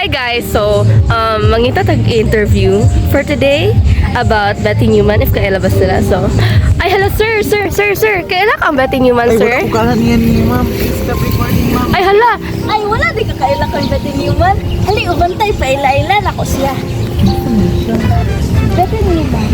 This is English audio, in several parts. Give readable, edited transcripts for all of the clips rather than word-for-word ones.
Hi guys! So, mangita tag-interview for today about Betty Neuman if kailabas nila. So, ay hala sir! Kaila kang Betty Neuman, sir? Ay, wala ko kala niyan ni ma'am. Stop recording, ma'am. Ay hala! Ay, wala di ka kaila kang Betty Neuman. Hali, ubantay pa ila-ila na ko siya. Betty Neuman.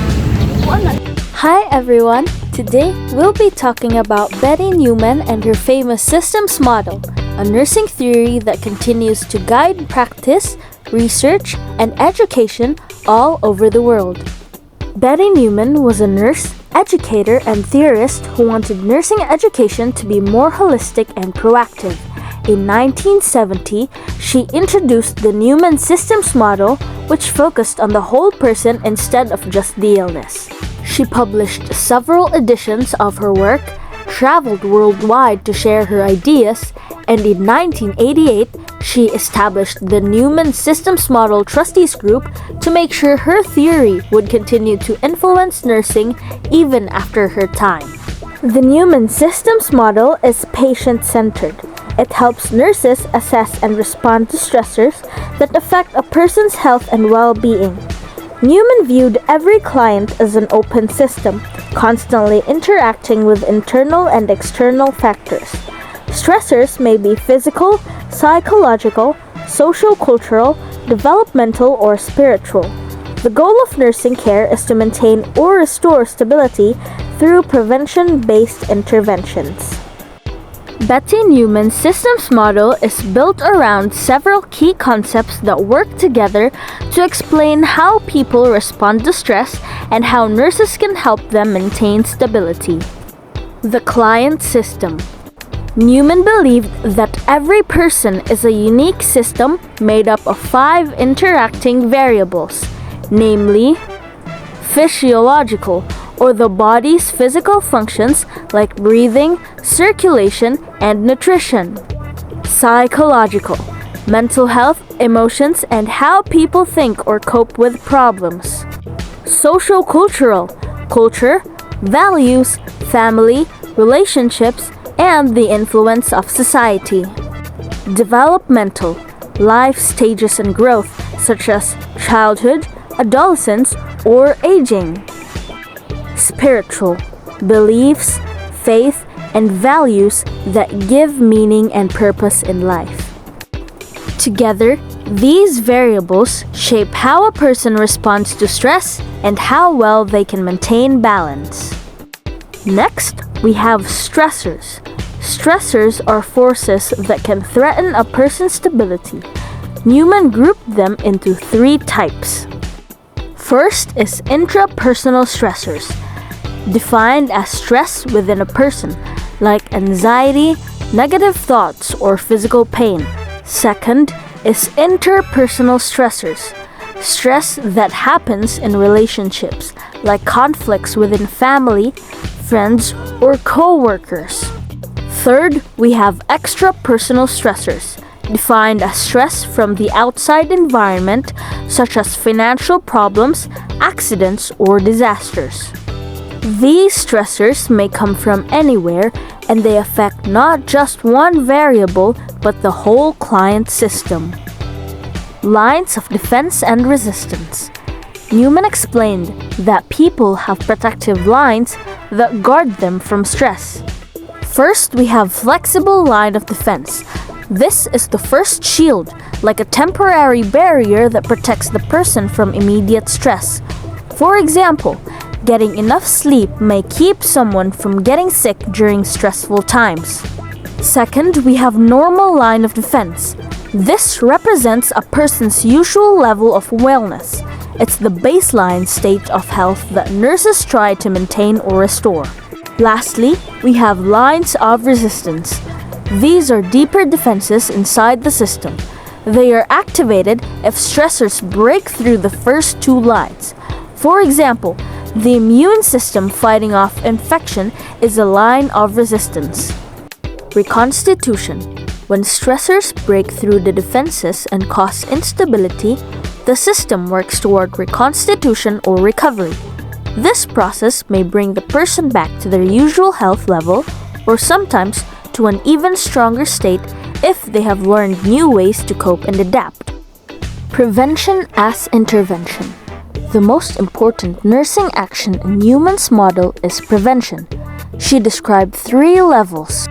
Hi everyone! Today we'll be talking about Betty Neuman and her famous systems model, a nursing theory that continues to guide practice, research, and education all over the world. Betty Neuman was a nurse, educator, and theorist who wanted nursing education to be more holistic and proactive. In 1970, she introduced the Neuman systems model, which focused on the whole person instead of just the illness. She published several editions of her work, traveled worldwide to share her ideas, and in 1988, she established the Neuman Systems Model Trustees Group to make sure her theory would continue to influence nursing even after her time. The Neuman Systems Model is patient-centered. It helps nurses assess and respond to stressors that affect a person's health and well-being. Neuman viewed every client as an open system, constantly interacting with internal and external factors. Stressors may be physical, psychological, social-cultural, developmental, or spiritual. The goal of nursing care is to maintain or restore stability through prevention-based interventions. Betty Neuman's systems model is built around several key concepts that work together to explain how people respond to stress and how nurses can help them maintain stability. The client system. Neuman believed that every person is a unique system made up of 5 interacting variables, namely physiological, or the body's physical functions like breathing, circulation, and nutrition. Psychological, mental health, emotions, and how people think or cope with problems. Social-cultural, culture, values, family, relationships, and the influence of society. Developmental, life stages and growth such as childhood, adolescence, or aging. Spiritual, beliefs, faith, and values that give meaning and purpose in life. Together, these variables shape how a person responds to stress and how well they can maintain balance. Next, we have stressors. Stressors are forces that can threaten a person's stability. Neuman grouped them into 3 types. First is intrapersonal stressors, defined as stress within a person, like anxiety, negative thoughts, or physical pain. Second is interpersonal stressors, stress that happens in relationships, like conflicts within family, friends, or co-workers. Third, we have extrapersonal stressors, defined as stress from the outside environment, such as financial problems, accidents, or disasters. These stressors may come from anywhere, and they affect not just one variable, but the whole client system. Lines of defense and resistance. Neuman explained that people have protective lines that guard them from stress. First, we have flexible line of defense. This is the first shield, like a temporary barrier that protects the person from immediate stress. For example, getting enough sleep may keep someone from getting sick during stressful times. Second, we have normal line of defense. This represents a person's usual level of wellness. It's the baseline state of health that nurses try to maintain or restore. Lastly, we have lines of resistance. These are deeper defenses inside the system. They are activated if stressors break through the first 2 lines. For example, the immune system fighting off infection is a line of resistance. Reconstitution. When stressors break through the defenses and cause instability, the system works toward reconstitution or recovery. This process may bring the person back to their usual health level, or sometimes to an even stronger state if they have learned new ways to cope and adapt. Prevention as intervention. The most important nursing action in Neuman's model is prevention. She described 3 levels.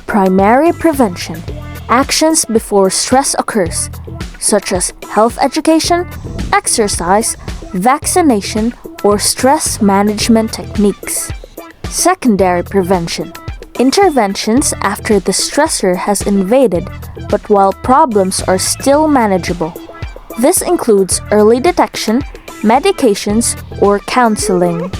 Primary prevention, actions before stress occurs, such as health education, exercise, vaccination, or stress management techniques. Secondary prevention, interventions after the stressor has invaded but while problems are still manageable. This includes early detection, medications, or counseling.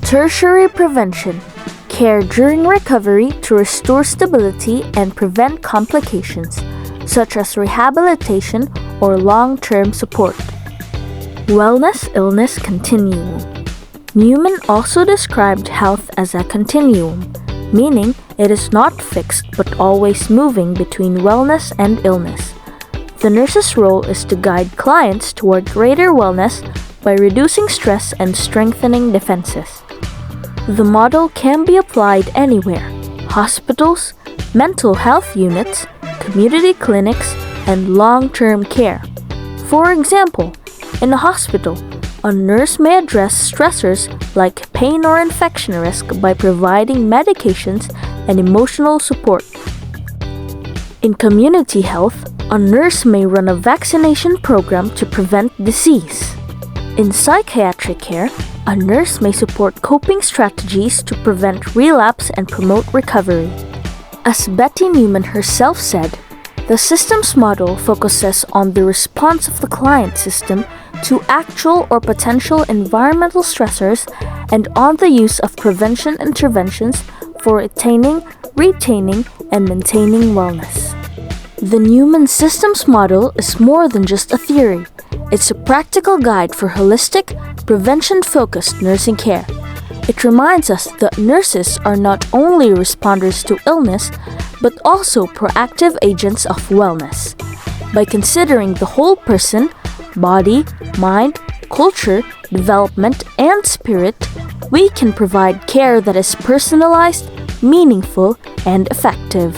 Tertiary prevention, care during recovery to restore stability and prevent complications, such as rehabilitation or long-term support. Wellness-illness continuum. Neuman also described health as a continuum, meaning it is not fixed but always moving between wellness and illness. The nurse's role is to guide clients toward greater wellness by reducing stress and strengthening defenses. The model can be applied anywhere: hospitals, mental health units, community clinics, and long-term care. For example, in a hospital, a nurse may address stressors like pain or infection risk by providing medications and emotional support. In community health, a nurse may run a vaccination program to prevent disease. In psychiatric care, a nurse may support coping strategies to prevent relapse and promote recovery. As Betty Neuman herself said, the systems model focuses on the response of the client system to actual or potential environmental stressors and on the use of prevention interventions for attaining, retaining, and maintaining wellness. The Neuman systems model is more than just a theory. It's a practical guide for holistic, prevention-focused nursing care. It reminds us that nurses are not only responders to illness, but also proactive agents of wellness. By considering the whole person, body, mind, culture, development, and spirit, we can provide care that is personalized, meaningful, and effective.